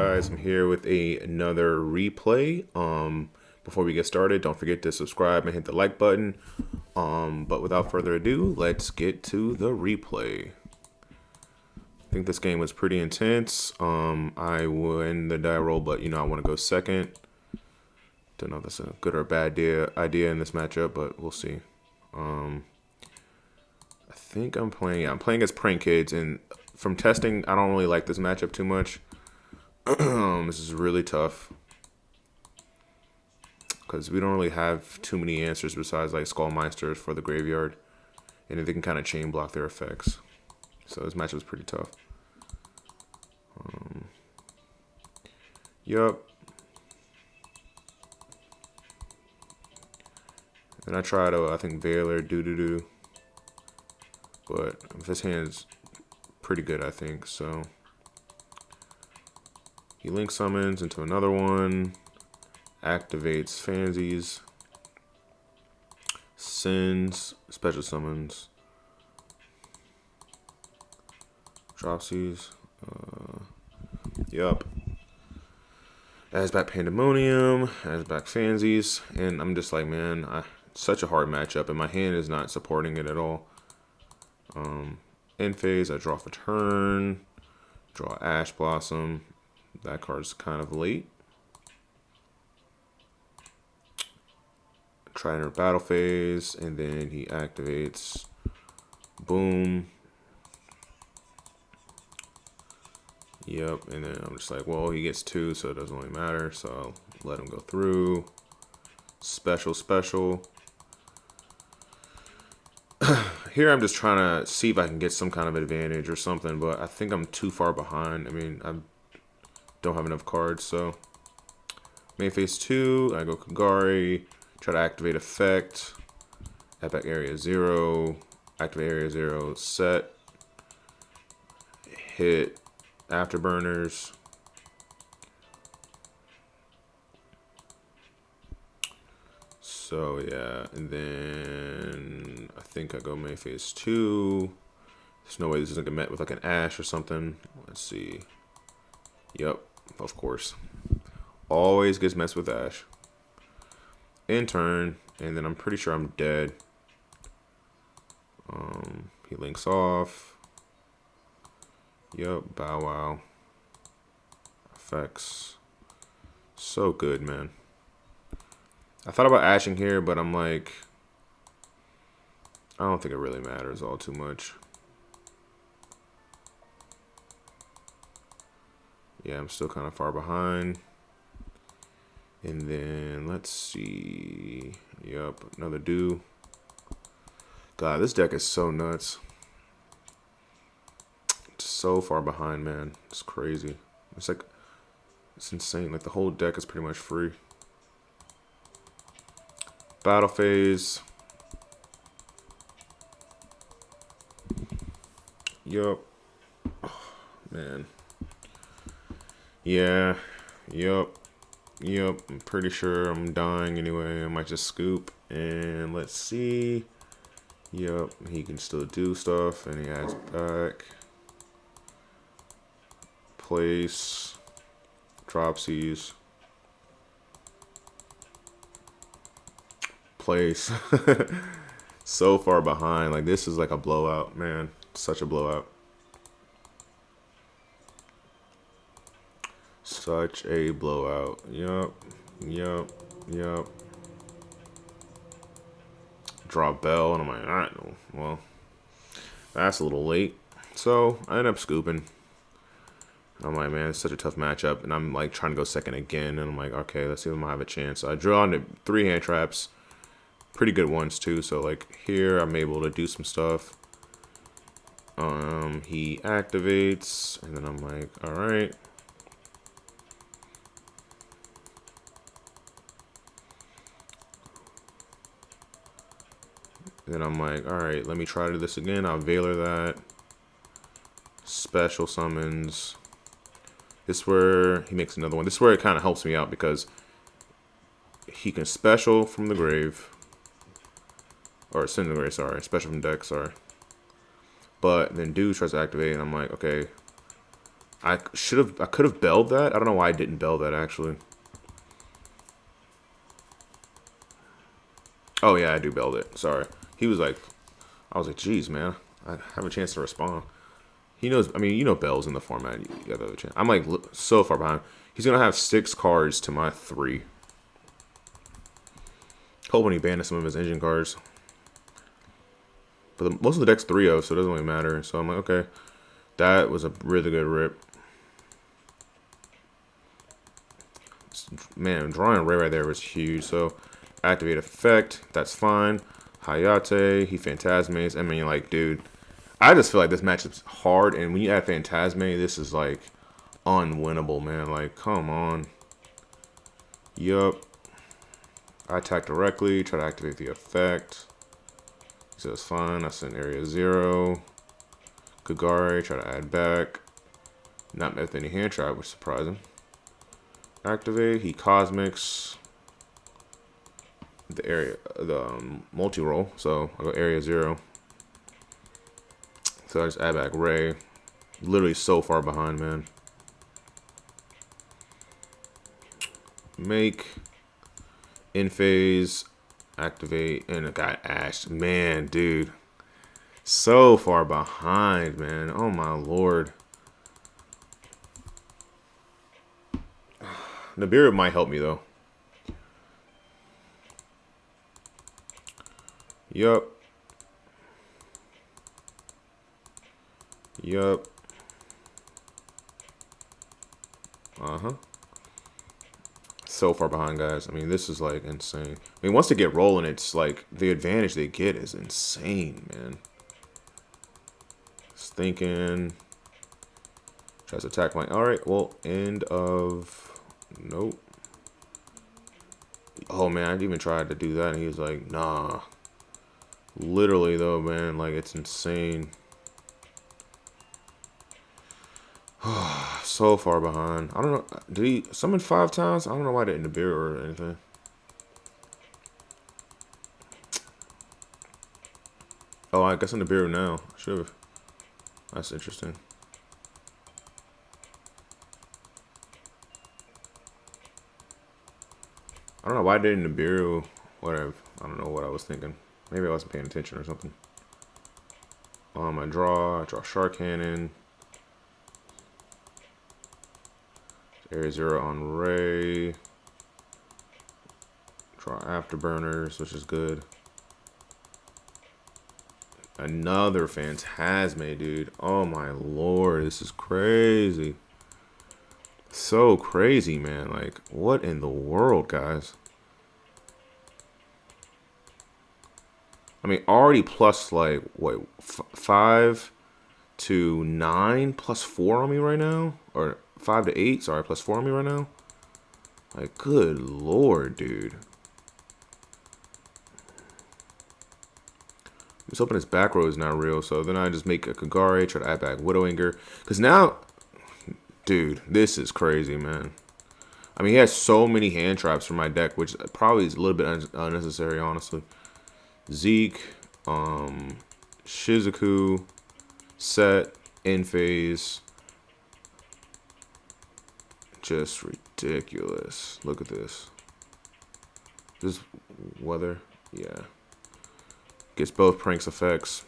guys? I'm here with another replay. Before we get started, don't forget to subscribe and hit the like button. But without further ado, let's get to the replay. I think this game was pretty intense. I win the die roll, but I want to go second. Don't know if that's a good or bad idea in this matchup, but we'll see. I think I'm playing as Prank Kids, and from testing, I don't really like this matchup too much. This is really tough because we don't really have too many answers besides like Skullmeisters for the graveyard, and they can kind of chain block their effects. So this matchup is pretty tough. Yup. And I try to, I think Veiler, do, but this hand's pretty good, I think. So he link summons into another one, activates Fansies, sends special summons, dropsies. Yup. Adds back Pandemonium, adds back Fansies, and I'm just like, man, such a hard matchup, and my hand is not supporting it at all. End phase, I draw for turn, draw Ash Blossom. That card's kind of late. Try enter battle phase, and then he activates. Boom. Yep, and then I'm just like, well, he gets 2, so it doesn't really matter. So I'll let him go through. Special. Here I'm just trying to see if I can get some kind of advantage or something, but I think I'm too far behind. I mean, I don't have enough cards, so main phase 2, I go Kagari, try to activate effect, add back area 0, activate area 0, set, hit afterburners. So yeah, and then I think I go main phase 2. There's no way this isn't gonna get met with like an Ash or something. Let's see. Yep, of course. Always gets messed with Ash. In turn, and then I'm pretty sure I'm dead. He links off. Yep, Bow Wow. Effects. So good, man. I thought about ashing here, but I'm like, I don't think it really matters all too much. Yeah, I'm still kind of far behind. And then let's see. Yep, another do. God, this deck is so nuts. It's so far behind, man. It's crazy. It's like, it's insane. Like the whole deck is pretty much free. Battle phase. Yup. Oh, man. Yeah. Yup. I'm pretty sure I'm dying anyway. I might just scoop. And let's see. Yup. He can still do stuff. And he adds back. Place. Dropsies. Place. So far behind. Like this is like a blowout, man. Such a blowout. Such a blowout. Yup. Draw Bell, and I'm like, alright, well, that's a little late. So I end up scooping. I'm like, man, it's such a tough matchup, and I'm like trying to go second again, and I'm like, okay, let's see if I have a chance. So I draw into 3 hand traps. Pretty good ones too, so like here I'm able to do some stuff. He activates, and then I'm like, all right. Then I'm like, all right, let me try to do this again. I'll Veiler that. Special summons. This is where he makes another one. This is where it kind of helps me out because he can special from the grave. Or send the grave, sorry. Special from deck, sorry. But then dude tries to activate, and I'm like, okay. I could have belled that. I don't know why I didn't bell that actually. Oh yeah, I do belled it. Sorry. He was like, I was like, geez, man, I have a chance to respond. He knows. I mean, you know, bells in the format. You got the other chance. I'm like so far behind. He's gonna have 6 cards to my 3. Hoping he banishes some of his engine cards. But most of the deck's 3-0, so it doesn't really matter. So I'm like, okay, that was a really good rip. Man, drawing Ray right there was huge. So activate effect, that's fine. Hayate, he Phantasmates. I mean, like, dude, I just feel like this matchup's hard, and when you add Phantasme, this is like unwinnable, man. Like, come on. Yup. I attack directly, try to activate the effect. He says fine, I send area 0. Kagare, try to add back. Not met with any hand trap, which surprised him. Activate, he cosmics the area, the multi-roll, so I'll go area 0. So I just add back Ray. Literally so far behind, man. Make in phase, activate, and it got Ash. Man, dude, so far behind, man. Oh my lord. Nibiru might help me though. Yup. Yup. So far behind, guys. I mean, this is like insane. I mean, once they get rolling, it's like the advantage they get is insane, man. Just thinking. Tries to attack my. Alright, well, end of. Nope. Oh man, I even tried to do that and he was like, nah. Literally though, man, like it's insane. So far behind. I don't know. Did he summon 5 times? I don't know why I didn't Nibiru or anything. Oh, I guess I'm Nibiru now. Should have. That's interesting. I don't know why I didn't Nibiru. Whatever. I don't know what I was thinking. Maybe I wasn't paying attention or something. I draw Shark Cannon. Area 0 on Ray. Draw Afterburners, which is good. Another Phantasme, dude. Oh my lord, this is crazy. So crazy, man. Like, what in the world, guys? I mean, already plus, like, what, 5 to 9 plus 4 on me right now? Or 5 to 8, sorry, plus 4 on me right now? Like, good lord, dude. Just hoping his back row is not real, so then I just make a Kagare, try to add back Widowhanger. Because now, dude, this is crazy, man. I mean, he has so many hand traps for my deck, which probably is a little bit unnecessary, honestly. Zeke, Shizuku, Set, in phase. Just ridiculous. Look at this. This weather, yeah. Gets both pranks effects.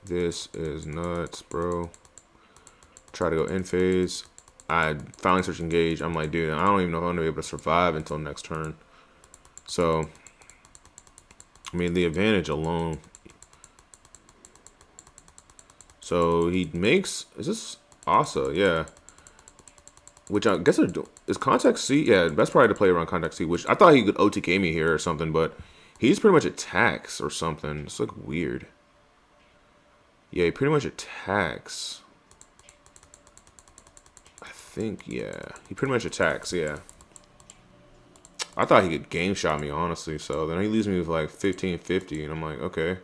This is nuts, bro. Try to go in phase. I finally search engage. I'm like, dude, I don't even know if I'm gonna be able to survive until next turn. So, I mean, the advantage alone. So he makes. Is this Asa? Yeah. Which I guess is Contact C. Yeah, best probably to play around Contact C. Which I thought he could OTK me here or something, but he's pretty much attacks or something. It's like weird. Yeah, he pretty much attacks. I think, yeah. He pretty much attacks, yeah. I thought he could game shot me, honestly. So then he leaves me with like 1550, and I'm like, okay.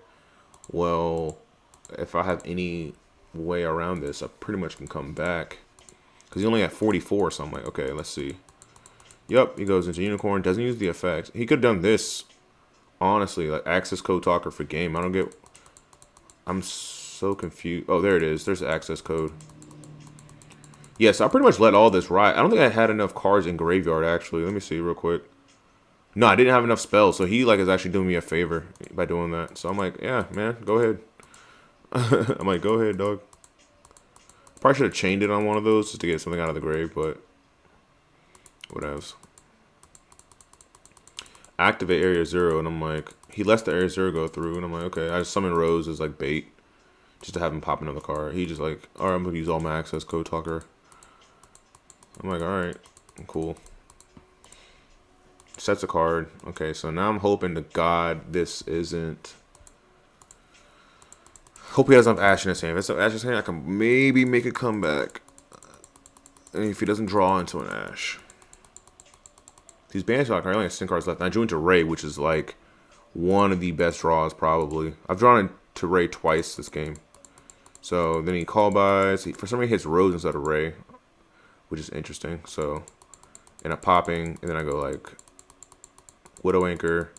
Well, if I have any way around this, I pretty much can come back. Because he only had 44, so I'm like, okay, let's see. Yup, he goes into Unicorn, doesn't use the effect. He could have done this, honestly, like Access Code Talker for game. I don't get... so confused. Oh, there it is. There's the access code. Yes, I pretty much let all this ride. I don't think I had enough cards in graveyard, actually. Let me see real quick. No, I didn't have enough spells, so he like is actually doing me a favor by doing that. So I'm like, yeah, man, go ahead. I'm like, go ahead, dog. Probably should have chained it on one of those just to get something out of the grave, but whatever. Activate area 0, and I'm like, he lets the area 0 go through, and I'm like, okay. I just summon Rose as like bait, just to have him pop another card. He just like, all right, I'm gonna use all my access code talker. I'm like, all right, cool. Sets a card. Okay, so now I'm hoping to God this isn't. Hope he doesn't have Ash in his hand. If it's an Ash in his hand, I can maybe make a comeback. And if he doesn't draw into an Ash. These bans I only have 10 cards left. And I drew into Ray, which is like one of the best draws probably. I've drawn into Ray twice this game. So then he call buys. For some reason he hits Rose instead of Ray, which is interesting. So, and I'm popping, and then I go like Widow Anchor,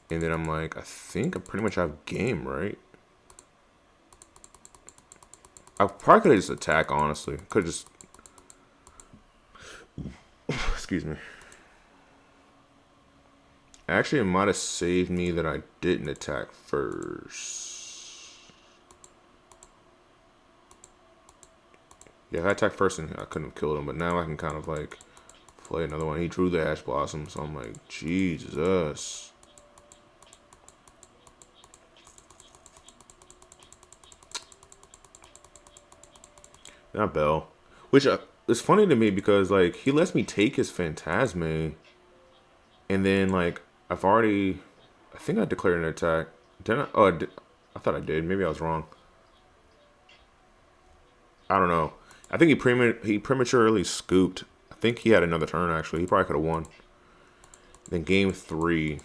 and then I'm like, I think I pretty much have game, right? I probably could have just attacked, honestly. Could have just excuse me. Actually, it might have saved me that I didn't attack first. Yeah, if I attacked first, I couldn't have killed him. But now I can kind of like play another one. He drew the Ash Blossom, so I'm like, Jesus. Not Bell. Which is funny to me because like he lets me take his Phantasme, and then like I think I declared an attack. Didn't I? Oh, I thought I did. Maybe I was wrong. I don't know. I think he prematurely scooped. I think he had another turn actually. He probably could have won. Then game 3.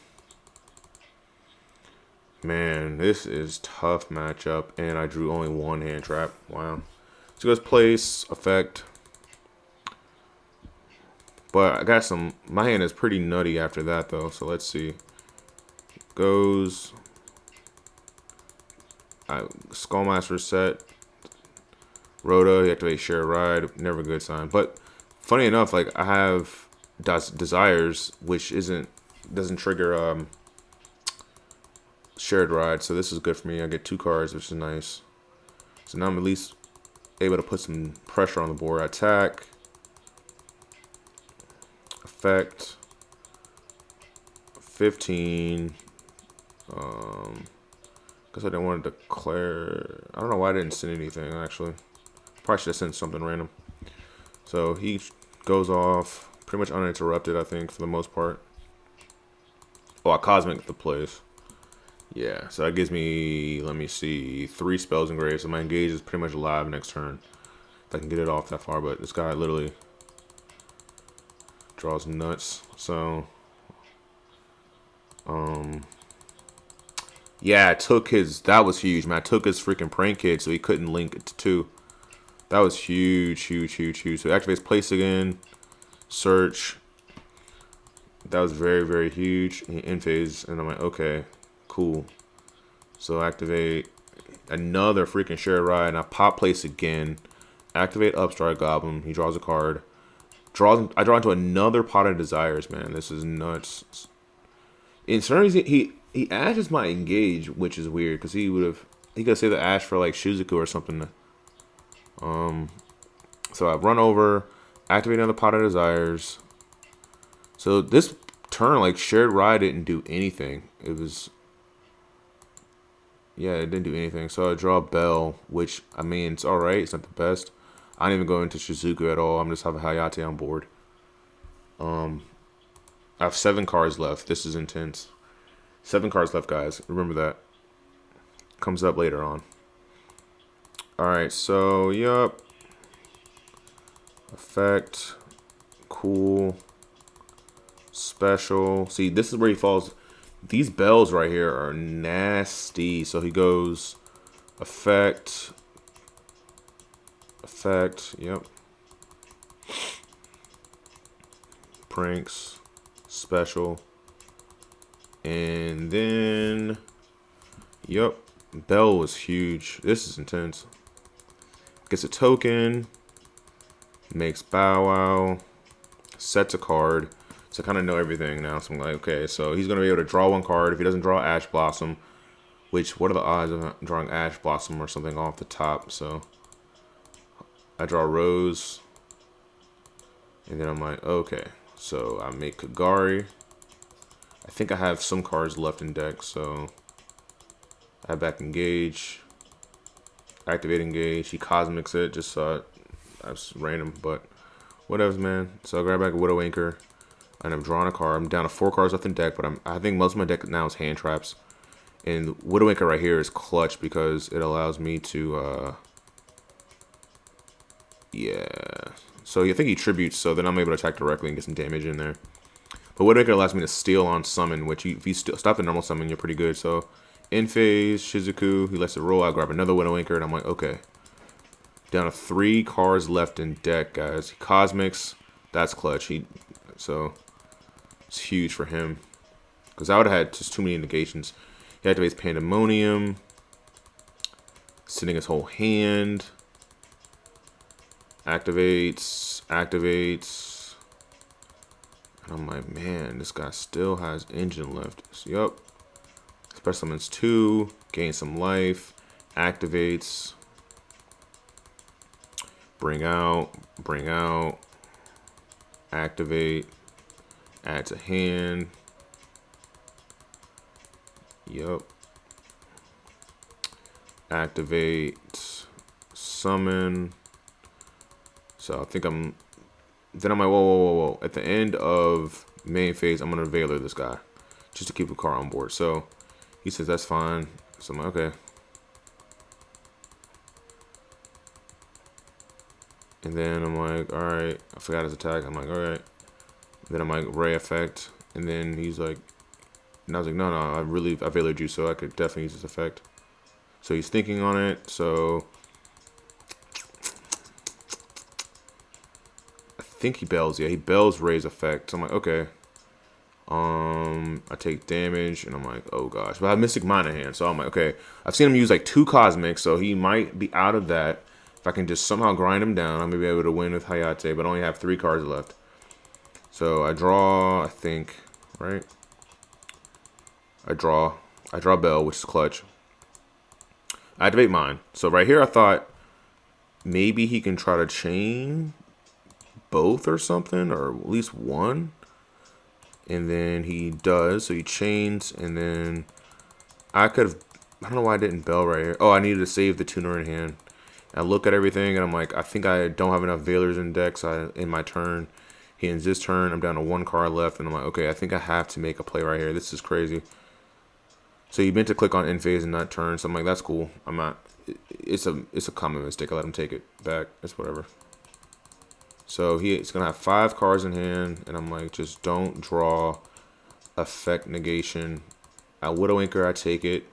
Man, this is tough matchup, and I drew only one hand trap. Wow. So goes place, effect. But I got some. My hand is pretty nutty after that though. So let's see. Goes. Skullmaster set. Rhoda, you activate share ride. Never a good sign. But funny enough, like I have desires, which doesn't trigger shared ride. So this is good for me. I get 2 cards, which is nice. So now I'm at least able to put some pressure on the board. Attack. Effect. 15. Guess I didn't want to declare. I don't know why I didn't send anything actually. Probably should have sent something random. So he goes off pretty much uninterrupted, I think, for the most part. Oh, I cosmic the place. Yeah, so that gives me, let me see, 3 spells engraved. So my engage is pretty much live next turn. If I can get it off that far, but this guy literally draws nuts. So, yeah, I took that was huge, man. I took his freaking prank kid so he couldn't link it to 2. That was huge, huge, huge, huge. So it activates place again, search. That was very, very huge. In phase, and I'm like, okay, cool. So activate another freaking share ride, and I pop place again. Activate Upstrike Goblin. He draws a card. I draw into another Pot of Desires, man. This is nuts. In certain reason, he ashes my engage, which is weird because he could save the ash for like Shuzuku or something. So I run over, activate another Pot of Desires. So this turn, like shared ride didn't do anything. It didn't do anything. So I draw Bell, which I mean it's alright. It's not the best. I don't even go into Shizuku at all. I'm just having Hayate on board. I have 7 cards left. This is intense. 7 cards left, guys. Remember that. Comes up later on. Alright, so, yup. Effect. Cool. Special. See, this is where he falls. These bells right here are nasty. So he goes effect. Effect. Yep. Pranks. Special. And then, yep. Bell was huge. This is intense. Gets a token. Makes Bow Wow. Sets a card. So I kind of know everything now. So I'm like, okay, so he's going to be able to draw one card. If he doesn't draw Ash Blossom, which, what are the odds of drawing Ash Blossom or something off the top? So I draw Rose. And then I'm like, okay. So I make Kagari. I think I have some cards left in deck, so I back Engage. Activate Engage. He Cosmics it. Just saw it. That's random, but whatever, man. So I grab back a Widow Anchor. And I'm drawing a card. I'm down to 4 cards left in deck, but I think most of my deck now is hand traps. And Widow Anchor right here is clutch because it allows me to, yeah. So I think he tributes, so then I'm able to attack directly and get some damage in there. But Widow Anchor allows me to steal on summon, which if you stop the normal summon, you're pretty good. So in phase, Shizuku, he lets it roll. I grab another Widow Anchor, and I'm like, okay. Down to 3 cards left in deck, guys. Cosmics, that's clutch. So it's huge for him. Because I would have had just too many negations. He activates Pandemonium. Sitting his whole hand. Activates. And I'm like, man, this guy still has engine left. So, yup. Special summons 2. Gain some life. Activates. Bring out. Activate. Add to hand. Yup. Activate. Summon. So I think then I'm like, whoa. At the end of main phase, I'm going to Veiler this guy. Just to keep the car on board. So he says that's fine. So I'm like, okay. And then I'm like, alright. I forgot his attack. I'm like, alright. Then I'm like, Ray Effect. And then he's like, and I was like, no, I Veilered you, so I could definitely use this effect. So he's thinking on it. So I think he bells. Yeah, he bells Ray's effect. So I'm like, okay. I take damage, and I'm like, oh gosh. But I have Mystic Mind in hand, so I'm like, okay. I've seen him use like 2 Cosmics, so he might be out of that. If I can just somehow grind him down, I may be able to win with Hayate, but I only have 3 cards left. So I draw, I think, right? I draw Bell, which is clutch. I activate mine. So right here, I thought maybe he can try to chain both or something, or at least one. And then he does. So he chains, and then I could have, I don't know why I didn't Bell right here. Oh, I needed to save the tuner in hand. I look at everything, and I'm like, I think I don't have enough Veilers in deck, so in my turn. He ends this turn. I'm down to 1 card left, and I'm like, okay, I think I have to make a play right here. This is crazy. So you meant to click on end phase and not turn. So I'm like, that's cool. I'm not. It's a common mistake. I let him take it back. It's whatever. So he's gonna have 5 cards in hand, and I'm like, just don't draw effect negation. I Widow Anchor. I take it.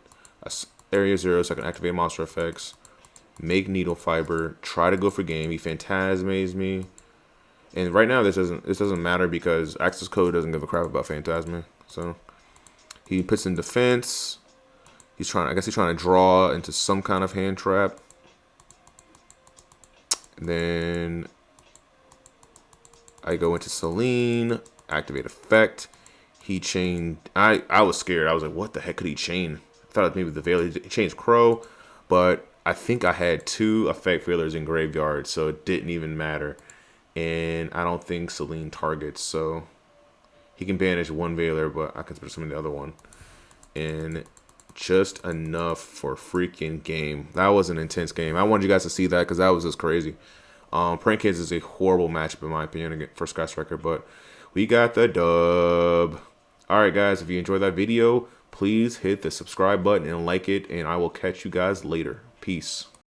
Area 0, so I can activate monster effects. Make Needle Fiber. Try to go for game. He Phantasma's me. And right now this doesn't matter because Access Code doesn't give a crap about Phantasma. So he puts in defense. I guess he's trying to draw into some kind of hand trap. And then I go into Celine, activate effect. He chained. I was scared. I was like, what the heck could he chain? I thought maybe the Veil. He changed Crow, but I think I had 2 effect Veilers in graveyard, so it didn't even matter. And I don't think Celine targets, so he can banish 1 Veiler, but I can put some in the other one. And just enough for freaking game. That was an intense game. I wanted you guys to see that because that was just crazy. Prank Kids is a horrible matchup in my opinion for Sky Striker, but we got the dub. Alright guys, if you enjoyed that video, please hit the subscribe button and like it, and I will catch you guys later. Peace.